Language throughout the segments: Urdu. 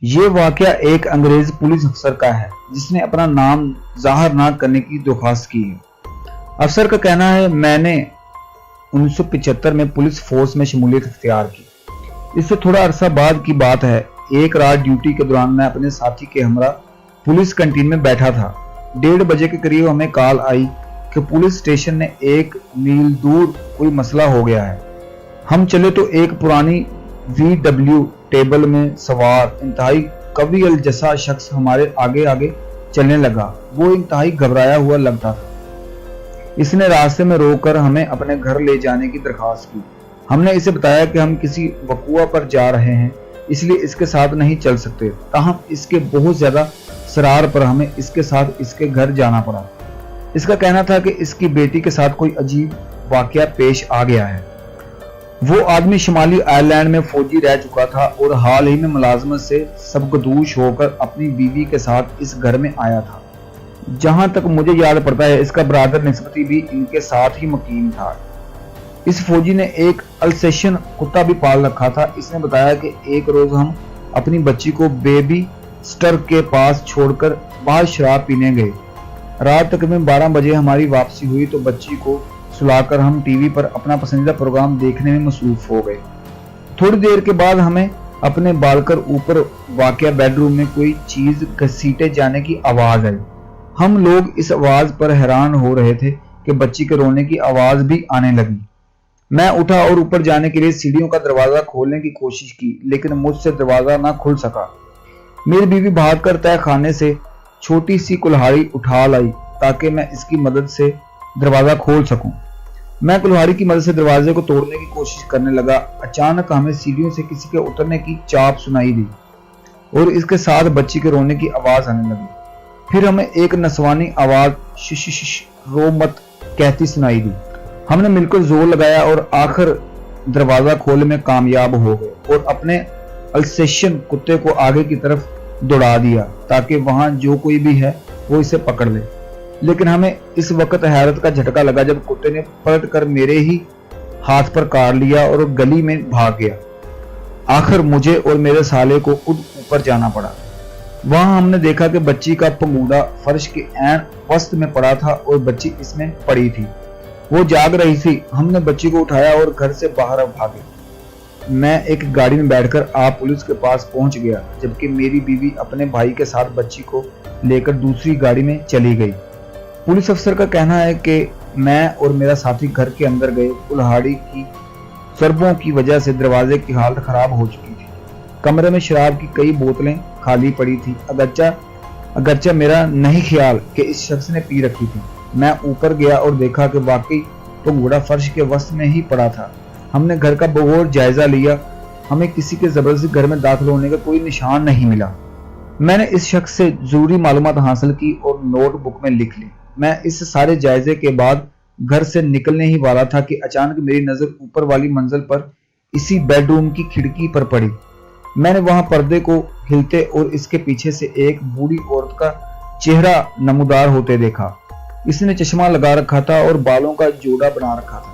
یہ واقعہ ایک انگریز پولیس افسر کا ہے جس نے اپنا نام ظاہر نہ کرنے کی درخواست کی ہے۔ افسر کا کہنا ہے، میں نے 1975 میں پولیس فورس میں شمولیت اختیار کی۔ اس سے تھوڑا عرصہ بعد کی بات ہے۔ ایک رات ڈیوٹی کے دوران میں اپنے ساتھی کے ہمراہ پولیس کنٹین میں بیٹھا تھا۔ 1:30 بجے کے قریب ہمیں کال آئی کہ پولیس اسٹیشن نے 1 میل دور کوئی مسئلہ ہو گیا ہے۔ ہم چلے تو ایک پرانی VW ٹیبل میں سوار انتہائی قوی الجثہ شخص ہمارے آگے آگے چلنے لگا۔ وہ انتہائی گھبرایا ہوا لگتا تھا۔ اس نے راستے میں روک کر ہمیں اپنے گھر لے جانے کی درخواست کی۔ ہم نے اسے بتایا کہ ہم کسی وقوع پر جا رہے ہیں، اس لیے اس کے ساتھ نہیں چل سکتے۔ تاہم اس کے بہت زیادہ اصرار پر ہمیں اس کے ساتھ اس کے گھر جانا پڑا۔ اس کا کہنا تھا کہ اس کی بیٹی کے ساتھ کوئی عجیب واقعہ پیش آ گیا ہے۔ وہ آدمی شمالی آئرلینڈ میں فوجی رہ چکا تھا اور حال ہی میں ملازمت سے سبکدوش ہو کر اپنی بیوی کے ساتھ اس گھر میں آیا تھا۔ جہاں تک مجھے یاد پڑتا ہے، اس کا برادر نسبتی بھی ان کے ساتھ ہی مقیم تھا۔ اس فوجی نے ایک السیشن کتا بھی پال رکھا تھا۔ اس نے بتایا کہ ایک روز ہم اپنی بچی کو بیبی سٹر کے پاس چھوڑ کر باہر شراب پینے گئے۔ رات تقریباً 12 بجے ہماری واپسی ہوئی تو بچی کو سلا کر ہم ٹی وی پر اپنا پسندیدہ پروگرام دیکھنے میں مصروف ہو گئے۔ تھوڑی دیر کے بعد ہمیں اپنے بال کر اوپر واقع بیڈ روم میں کوئی چیز گھسیٹے جانے کی آواز آئی۔ ہم لوگ اس آواز پر حیران ہو رہے تھے کہ بچی کے رونے کی آواز بھی آنے لگی۔ میں اٹھا اور اوپر جانے کے لیے سیڑھیوں کا دروازہ کھولنے کی کوشش کی، لیکن مجھ سے دروازہ نہ کھل سکا۔ میری بیوی بھاگ کر تہہ خانے سے چھوٹی سی کلہاڑی اٹھا لائی تاکہ میں اس کی مدد سے دروازہ کھول سکوں۔ میں کلہاڑی کی مدد سے دروازے کو توڑنے کی کوشش کرنے لگا۔ اچانک ہمیں سیڑھیوں سے کسی کے اترنے کی چاپ سنائی دی اور اس کے ساتھ بچی کے رونے کی آواز آنے لگی۔ پھر ہمیں ایک نسوانی آواز شش شش رو مت کہتی سنائی دی۔ ہم نے مل کر زور لگایا اور آخر دروازہ کھولنے میں کامیاب ہو گئے اور اپنے السیشن کتے کو آگے کی طرف دوڑا دیا تاکہ وہاں جو کوئی بھی ہے وہ اسے پکڑ لے۔ لیکن ہمیں اس وقت حیرت کا جھٹکا لگا جب کتے نے پلٹ کر میرے ہی ہاتھ پر کاٹ لیا اور گلی میں بھاگ گیا۔ آخر مجھے اور میرے سالے کو خود اوپر جانا پڑا۔ وہاں ہم نے دیکھا کہ بچی کا پنگوڑا فرش کے عین وسط میں پڑا تھا اور بچی اس میں پڑی تھی۔ وہ جاگ رہی تھی۔ ہم نے بچی کو اٹھایا اور گھر سے باہر بھاگے۔ میں ایک گاڑی میں بیٹھ کر آپ پولیس کے پاس پہنچ گیا، جبکہ میری بیوی اپنے بھائی کے ساتھ بچی کو لے کر دوسری گاڑی میں چلی گئی۔ پولیس افسر کا کہنا ہے کہ میں اور میرا ساتھی گھر کے اندر گئے۔ کلہاڑی کی ضربوں کی وجہ سے دروازے کی حالت خراب ہو چکی تھی۔ کمرے میں شراب کی کئی بوتلیں خالی پڑی تھی، اگرچہ میرا نہیں خیال کہ اس شخص نے پی رکھی تھی۔ میں اوپر گیا اور دیکھا کہ واقعی پنگوڑا فرش کے وسط میں ہی پڑا تھا۔ ہم نے گھر کا بغور جائزہ لیا۔ ہمیں کسی کے زبردستی گھر میں داخل ہونے کا کوئی نشان نہیں ملا۔ میں نے اس شخص سے ضروری معلومات حاصل کی اور نوٹ بک میں لکھ لی۔ میں اس سارے جائزے کے بعد گھر سے نکلنے ہی والا تھا کہ اچانک میری نظر اوپر والی منزل پر اسی بیڈ روم کی کھڑکی پر پڑی۔ میں نے وہاں پردے کو ہلتے اور اس کے پیچھے سے ایک بوڑھی عورت کا چہرہ نمودار ہوتے دیکھا۔ اس نے چشمہ لگا رکھا تھا اور بالوں کا جوڑا بنا رکھا تھا۔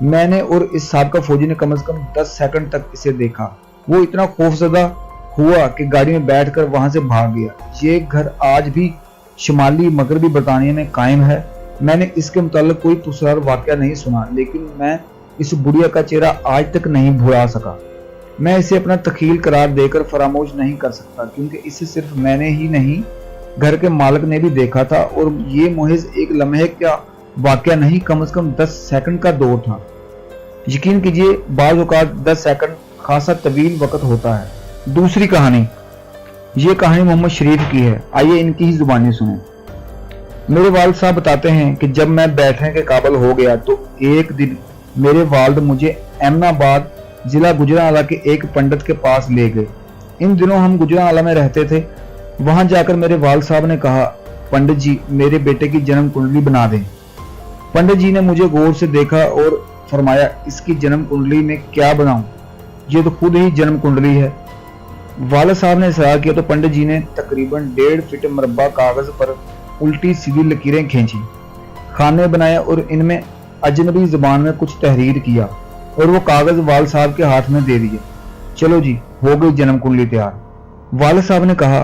میں نے اور اس سابقہ فوجی نے کم از کم 10 سیکنڈ تک اسے دیکھا۔ وہ اتنا خوفزدہ ہوا کہ گاڑی میں بیٹھ کر وہاں سے بھاگ گیا۔ یہ گھر آج بھی شمالی مغربی برطانیہ میں قائم ہے۔ میں نے اس کے متعلق کوئی پرسرار واقعہ نہیں سنا، لیکن میں اس بڑھیا کا چہرہ آج تک نہیں بھلا سکا۔ میں اسے اپنا تخیل قرار دے کر فراموش نہیں کر سکتا، کیونکہ اسے صرف میں نے ہی نہیں، گھر کے مالک نے بھی دیکھا تھا، اور یہ محض ایک لمحے کا واقعہ نہیں، کم از کم 10 سیکنڈ کا دور تھا۔ یقین کیجئے بعض اوقات 10 سیکنڈ خاصا طویل وقت ہوتا ہے۔ دوسری کہانی۔ یہ کہانی محمد شریف کی ہے۔ آئیے ان کی ہی زبانی سنیں۔ میرے والد صاحب بتاتے ہیں کہ جب میں بیٹھنے کے قابل ہو گیا تو ایک دن میرے والد مجھے ایمن آباد ضلع گجرانوالہ کے ایک پنڈت کے پاس لے گئے۔ ان دنوں ہم گجرانوالہ میں رہتے تھے۔ وہاں جا کر میرے والد صاحب نے کہا، پنڈت جی میرے بیٹے کی جنم کنڈلی بنا دیں۔ پنڈت جی نے مجھے غور سے دیکھا اور فرمایا، اس کی جنم کنڈلی میں کیا بناؤں، یہ تو خود ہی جنم کنڈلی ہے۔ والد صاحب نے اصرار کیا تو پنڈت جی نے تقریباً 1.5 فٹ مربع کاغذ پر الٹی سیدھی لکیریں کھینچی، خانے بنائے اور ان میں اجنبی زبان میں کچھ تحریر کیا اور وہ کاغذ والد صاحب کے ہاتھ میں دے دیے۔ چلو جی، ہو گئی جنم کنڈلی تیار۔ والد صاحب نے کہا